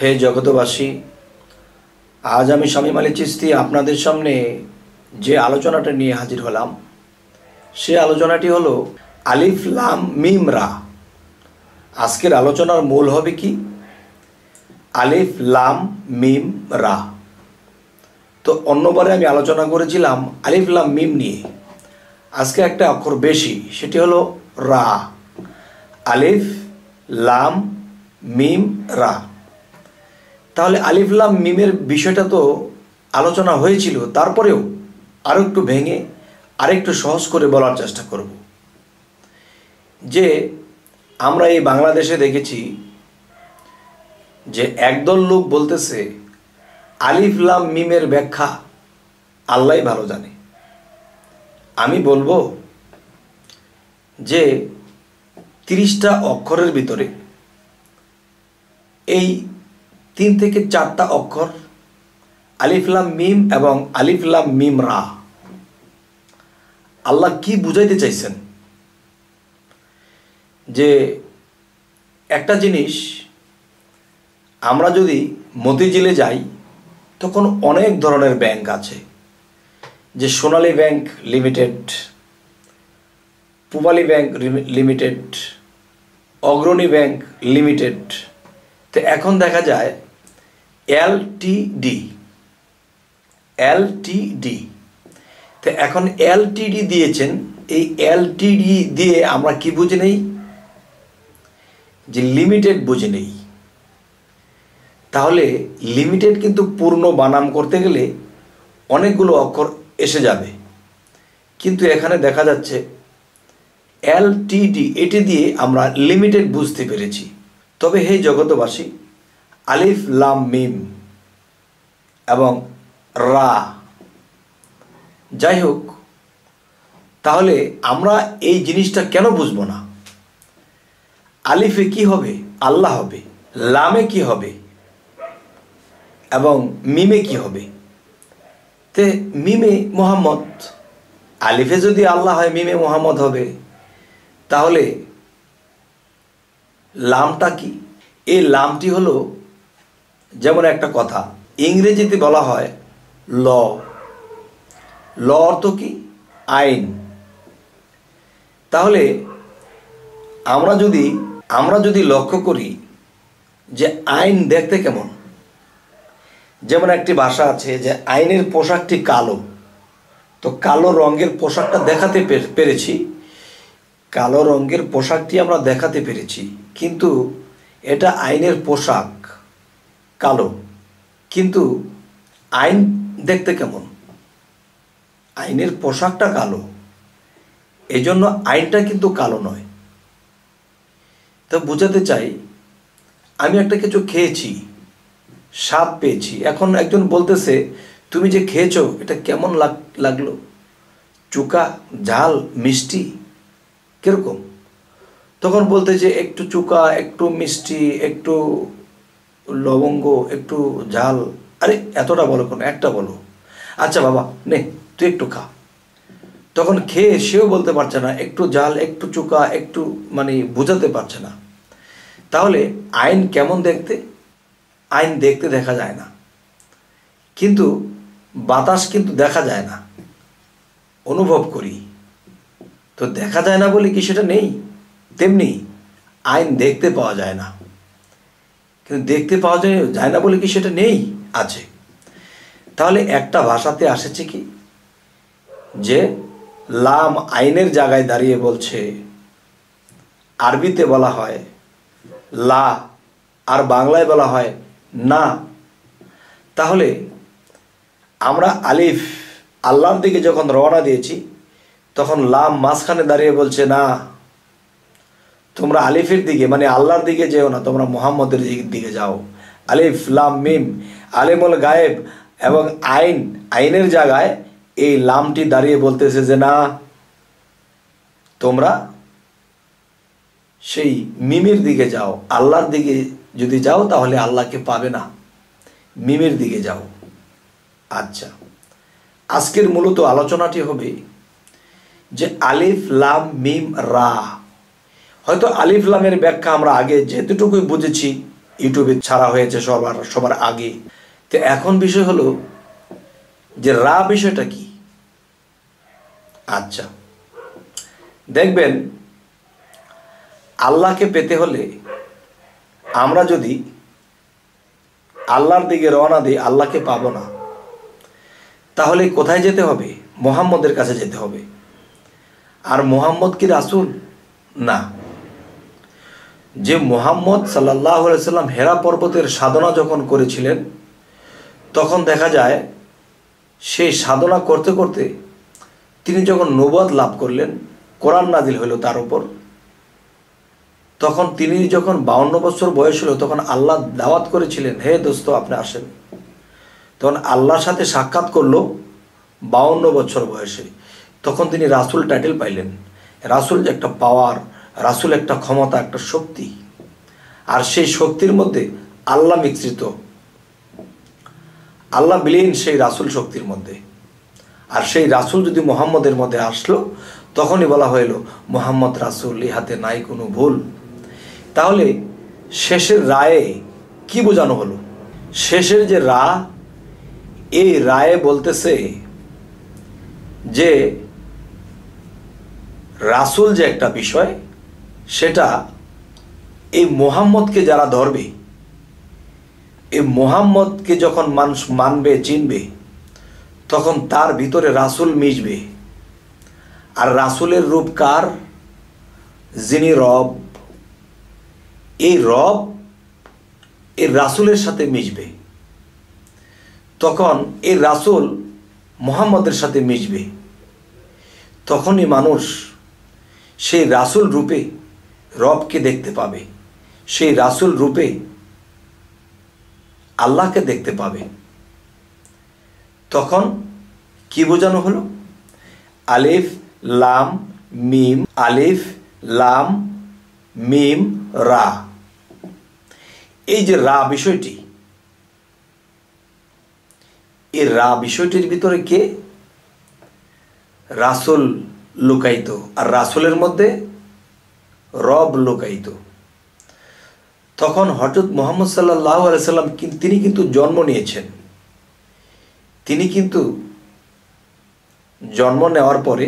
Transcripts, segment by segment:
হে জগতবাসী, আজ আমি শামীম আলী চিশতি আপনাদের সামনে যে আলোচনাটা নিয়ে হাজির হলাম সে আলোচনাটি হলো আলিফ লাম মিম রা। আজকের আলোচনার মূল হবে কি? আলিফ লাম মিম রা। তো অন্যবারে আমি আলোচনা করেছিলাম আলিফ লাম মিম নিয়ে। আজকে একটা অক্ষর বেশি, সেটি হলো রা। আলিফ লাম মিম রা। তাহলে আলিফ লাম মিমের বিষয়টা তো আলোচনা হয়েছিল, তারপরেও আরও একটু ভেঙে আরেকটু সহজ করে বলার চেষ্টা করব। যে আমরা এই বাংলাদেশে দেখেছি যে একদল লোক বলতেছে আলিফ লাম মিমের ব্যাখ্যা আল্লাহই ভালো জানে। আমি বলবো যে 30টা অক্ষরের ভিতরে এই 3 থেকে 4টা অক্ষর আলিফ লাম মিম এবং আলিফ লাম মিম রা, আল্লাহ কি বুঝাইতে চাইছেন? যে একটা জিনিস, আমরা যদি মতিঝিলে যাই তখন অনেক ধরনের ব্যাংক আছে, যে Sonali bank limited, Pubali bank limited, Agrani bank limited. তো এখন দেখা যায় এলটিডি। তো এখন এলটিডি দিয়েছেন। এই এলটিডি দিয়ে আমরা কি বুঝে নেই? যে লিমিটেড বুঝে নেই। তাহলে লিমিটেড কিন্তু পূর্ণ বানাম করতে গেলে অনেকগুলো অক্ষর এসে যাবে, কিন্তু এখানে দেখা যাচ্ছে এলটিডি, এটি দিয়ে আমরা লিমিটেড বুঝতে পেরেছি। তবে হে জগতবাসী, আলিফ লাম মিম এবং রা, যাই হোক, তাহলে আমরা এই জিনিসটা কেন বুঝবো না? আলিফে কি হবে? আল্লাহ হবে। লামে কি হবে এবং মিমে কি হবে? তে মিমে মোহাম্মদ। আলিফে যদি আল্লাহ হয়, মিমে মোহাম্মদ হবে। তাহলে লামটা কি? এই লামটি হলো, যেমন একটা কথা ইংরেজিতে বলা হয় ল। ল অর্থ কি? আইন। তাহলে আমরা যদি লক্ষ্য করি যে আইন দেখতে কেমন, যেমন একটি ভাষা আছে যে আইনের পোশাকটি কালো। তো কালো রঙের পোশাকটা দেখাতে পেরেছি, কালো রঙের পোশাকটি আমরা দেখাতে পেরেছি, কিন্তু এটা আইনের পোশাক কালো, কিন্তু আইন দেখতে কেমন? আইনের পোশাকটা কালো, এজন্য আইনটা কিন্তু কালো নয়। তো বোঝাতে চাই, আমি একটা কিছু খেয়েছি, স্বাদ পেয়েছি। এখন একজন বলতেছে তুমি যে খেয়েছো এটা কেমন লাগলো? চুকা, ঝাল, মিষ্টি, কিরকম? তখন বলতেছে একটু চুকা, একটু মিষ্টি, একটু লবঙ্গ, একটু ঝাল। আরে এতটা বলো কেন? একটা বলো। আচ্ছা বাবা নে তুই একটু খা। তখন খেয়ে সেও বলতে পারছে না, একটু ঝাল, একটু চুকা, একটু, মানে বোঝাতে পারছে না। তাহলে আইন কেমন দেখতে? আইন দেখতে দেখা যায় না, কিন্তু বাতাস কিন্তু দেখা যায় না, অনুভব করি। তো দেখা যায় না বলে কি সেটা নেই? তেমনি আইন দেখতে পাওয়া যায় না, কিন্তু দেখতে পাওয়া যায় না বলে কি সেটা নেই? আছে। তাহলে একটা ভাষাতে আসেছে কি যে লাম আইনের জায়গায় দাঁড়িয়ে বলছে, আরবিতে বলা হয় লা, আর বাংলায় বলা হয় না। তাহলে আমরা আলিফ আল্লাহর দিকে যখন রওনা দিয়েছি, তখন লাম মাঝখানে দাঁড়িয়ে বলছে না, তোমরা আলিফের দিকে মানে আল্লাহর দিকে যেও না, তোমরা মুহাম্মদের দিকে যাও। আলিফ লাম মিম, আলিমুল গায়েব এবং আইনের জায়গায় এই লামটি দাঁড়িয়ে বলতেছে যে না, তোমরা সেই মিমের দিকে যাও। আল্লাহর দিকে যদি যাও তাহলে আল্লাহকে পাবে না, মিমের দিকে যাও। আচ্ছা, আজকের মূলত আলোচনাটি হবে যে আলিফ লাম মিম রা। হয়তো আলিফ লামের ব্যাখ্যা আমরা আগে যেতটুকুই বুঝেছি ইউটিউবে ছাড়া হয়েছে সবার আগে। তো এখন বিষয় হলো যে রা বিষয়টা কি। আচ্ছা, দেখবেন আল্লাহকে পেতে হলে আমরা যদি আল্লাহর দিকে রওনা দিই, আল্লাহকে পাবো না। তাহলে কোথায় যেতে হবে? মুহাম্মদের কাছে যেতে হবে। আর মুহাম্মদ কি রাসূল? না। যে মুহাম্মদ সাল্লাল্লাহু আলাইহি সাল্লাম হেরা পর্বতের সাধনা যখন করেছিলেন, তখন দেখা যায় সেই সাধনা করতে করতে তিনি যখন নবুয়ত লাভ করলেন, কোরআন নাজিল হলো তার উপর, তখন তিনি যখন 52 বছর বয়স হলো, তখন আল্লাহ দাওয়াত করেছিলেন, হে দোস্ত আপনি আসেন। তখন আল্লাহর সাথে সাক্ষাৎ করলো 52 বছর বয়সে। তখন তিনি রাসূল টাইটেল পাইলেন। রাসূল যে একটা পাওয়ার, রাসূল একটা ক্ষমতা, একটা শক্তি, আর সেই শক্তির মধ্যে আল্লাহ মিশ্রিত, আল্লাহ বিলীন সেই রাসূল শক্তির মধ্যে। আর সেই রাসূল যদি মুহাম্মদের মধ্যে আসলো, তখনই বলা হইল মুহাম্মদ রাসূল, ইহাতে নাই কোনো ভুল। তাহলে শেষের রায়ে কি বোঝানো হলো? শেষের যে রা, এই রায়ে বলতেছে যে রাসূল যে একটা বিষয়, সেটা এই মুহাম্মদকে যারা ধরবে, এই মুহাম্মদকে যখন মানুষ মানবে, চিনবে, তখন তার ভিতরে রাসূল মিশবে। আর রাসূলের রূপ কার? যিনি রব, এই রব এই রাসূলের সাথে মিশবে। তখন এই রাসূল মুহাম্মদের সাথে মিশবে। তখনই মানুষ সেই রাসূল রূপে রবকে দেখতে পাবে, সেই রাসূল রূপে আল্লাহকে দেখতে পাবে। তখন কি বোঝানো হলো? আলিফ লাম মিম, আলিফ লাম মিম রা। এই যে রা বিষয়টি, এই রা বিষয়টির ভিতরে কে? রাসূল লুকায়িত, আর রাসূলের মধ্যে রব লুকায়িত। তখন হযরত মুহাম্মদ সাল্লাল্লাহু আলাইহি সাল্লাম তিনি কিন্তু জন্ম নিয়েছেন। তিনি কিন্তু জন্ম নেওয়ার পরে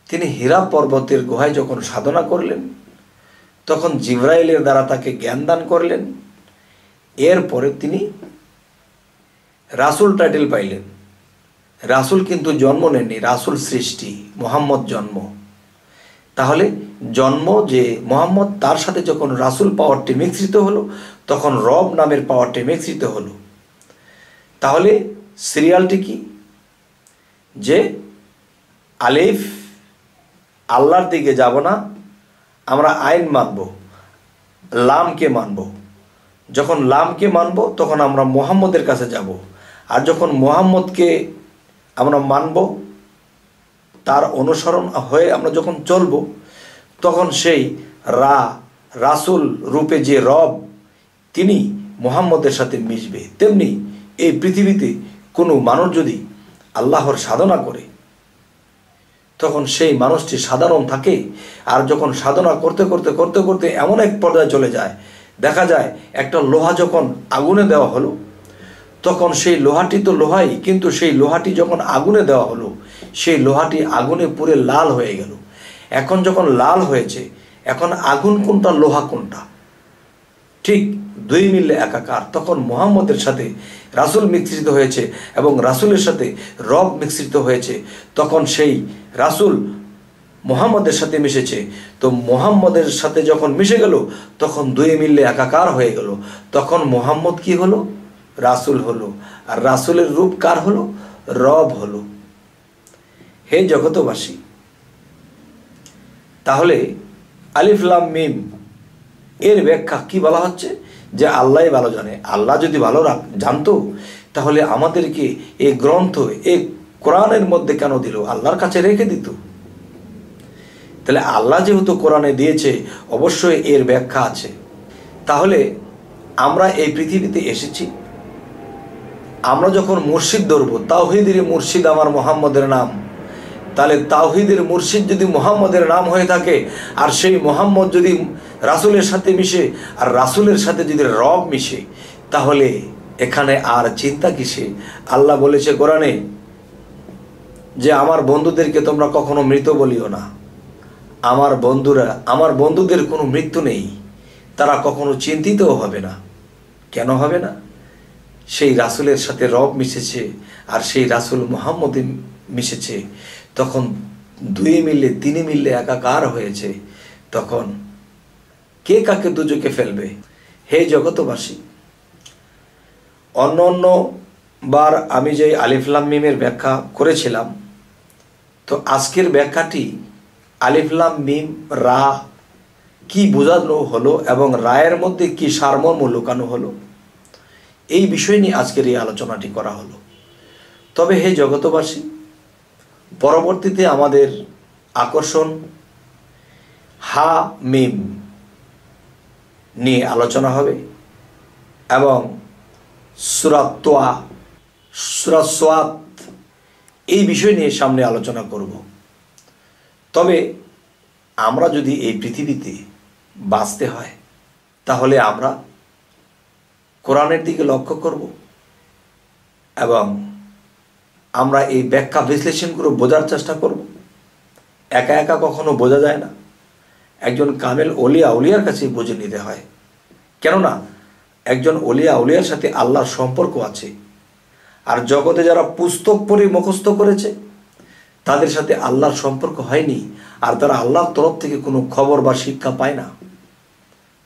তিনি হীরা পর্বতের গুহায় যখন সাধনা করলেন, তখন জিবরাইলের দ্বারা তাকে জ্ঞান দান করলেন। এরপরে তিনি রাসূল টাইটেল পাইলেন। রাসূল কিন্তু জন্ম নেননি, রাসূল সৃষ্টি, মুহাম্মদ জন্ম। তাহলে জন্ম যে মুহাম্মদ, তার সাথে যখন রাসূল পাওয়ারটি মিশ্রিত হলো, তখন রব নামের পাওয়ারটি মিশ্রিত হলো। তাহলে সিরিয়ালটি কি? যে আলিফ আল্লাহর দিকে যাব না, আমরা আইন মানব, লামকে মানব। যখন লামকে মানব, তখন আমরা মুহাম্মদের কাছে যাব। আর যখন মুহাম্মদকে আমরা মানব, তার অনুসরণ হয়ে আমরা যখন চলব, তখন সেই রাসূল রূপে যে রব, তিনি মুহাম্মদের সাথে মিশবে। তেমনি এই পৃথিবীতে কোনো মানুষ যদি আল্লাহর সাধনা করে, তখন সেই মানুষটি সাধারণ থাকে। আর যখন সাধনা করতে করতে করতে করতে এমন এক পর্যায়ে চলে যায়, দেখা যায় একটা লোহা যখন আগুনে দেওয়া হলো, তখন সেই লোহাটি তো লোহাই, কিন্তু সেই লোহাটি যখন আগুনে দেওয়া হলো, সেই লোহাটি আগুনে পুড়ে লাল হয়ে গেল। এখন যখন লাল হয়েছে, এখন আগুন কোনটা, লোহা কোনটা? ঠিক দুই মিললে একাকার। তখন মুহাম্মদের সাথে রাসূল মিশ্রিত হয়েছে এবং রাসূলের সাথে রব মিশ্রিত হয়েছে। তখন সেই রাসূল মুহাম্মদের সাথে মিশেছে। তো মুহাম্মদের সাথে যখন মিশে গেল, তখন দুই মিললে একাকার হয়ে গেল। তখন মুহাম্মদ কি হলো? রাসূল হলো। আর রাসূলের রূপ কার হলো? রব হলো। হে জগতবাসী, তাহলে আলিফ লাম মিম এর ব্যাখ্যা কি বলা হচ্ছে? যে আল্লাহই ভালো জানে। আল্লাহ যদি ভালো জানতো, তাহলে আমাদেরকে এই গ্রন্থ, এই কোরআনের মধ্যে কেন দিল? আল্লাহর কাছে রেখে দিত। তাহলে আল্লাহ যেহেতু কোরআনে দিয়েছে, অবশ্যই এর ব্যাখ্যা আছে। তাহলে আমরা এই পৃথিবীতে এসেছি, আমরা যখন মুর্শিদ ধরব, তাওহীদের মুর্শিদ আমার মুহাম্মদের নাম, তাহলে তাওহীদের মুর্শিদ যদি মুহাম্মদের নাম হয়ে থাকে, আর সেই মুহাম্মদ যদি রাসূলের সাথে মিশে, আর রাসূলের সাথে যদি রব মিশে, তাহলে এখানে আর চিন্তা কিসে? আল্লাহ বলেছে কোরআনে যে আমার বন্ধুদেরকে তোমরা কখনো মৃত বলিও না। আমার বন্ধুদের কোনো মৃত্যু নেই, তারা কখনো চিন্তিতও হবে না। কেন হবে না? সেই রাসূলের সাথে রব মিশেছে, আর সেই রাসূল মুহাম্মদ মিশেছে। তখন দুই মিলে তিন মিলে একাকার হয়েছে। তখন কে কাকে দুজকে ফেলবে? হে জগতবাসী, অন্য বার আমি যে আলিফ লাম মিমের ব্যাখ্যা করেছিলাম, তো আজকের ব্যাখ্যাটি আলিফ লাম মিম রা কি বোঝানো হলো এবং রায়ের মধ্যে কি সারমর্ম লুকানো হলো, এই বিষয় নিয়ে আজকের এই আলোচনাটি করা হলো। তবে হে জগতবাসী, পরবর্তীতে আমাদের আকর্ষণ হা মিম নিয়ে আলোচনা হবে এবং সূরা তোয়া, সূরা সোয়াত, এই বিষয় নিয়ে সামনে আলোচনা করব। তবে আমরা যদি এই পৃথিবীতে বাঁচতে হয়, তাহলে আমরা কোরআনের দিকে লক্ষ্য করব এবং আমরা এই ব্যাখ্যা বিশ্লেষণ করে বোঝার চেষ্টা করব। একা একা কখনো বোঝা যায় না, একজন কামেল অলিয়ার কাছেই বুঝে নিতে হয়। কেননা একজন অলিয়ার সাথে আল্লাহর সম্পর্ক আছে, আর জগতে যারা পুস্তক পড়ে মুখস্থ করেছে তাদের সাথে আল্লাহর সম্পর্ক হয়নি, আর তারা আল্লাহর তরফ থেকে কোনো খবর বা শিক্ষা পায় না।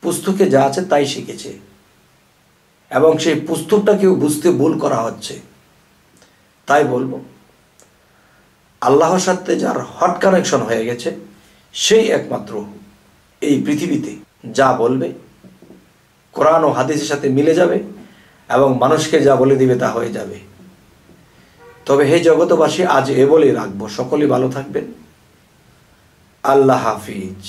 পুস্তকে যা আছে তাই শিখেছে এবং সেই পুস্তকটাকেও বুঝতে ভুল করা হচ্ছে। তাই বলবো, আল্লাহর সাথে যার হট কানেকশন হয়ে গেছে, সেই একমাত্র এই পৃথিবীতে যা বলবে কোরআন ও হাদিসের সাথে মিলে যাবে এবং মানুষকে যা বলে দিবে তা হয়ে যাবে। তবে হে জগতবাসী, আজ এ বলেই রাখবো, সকলেই ভালো থাকবেন। আল্লাহ হাফিজ।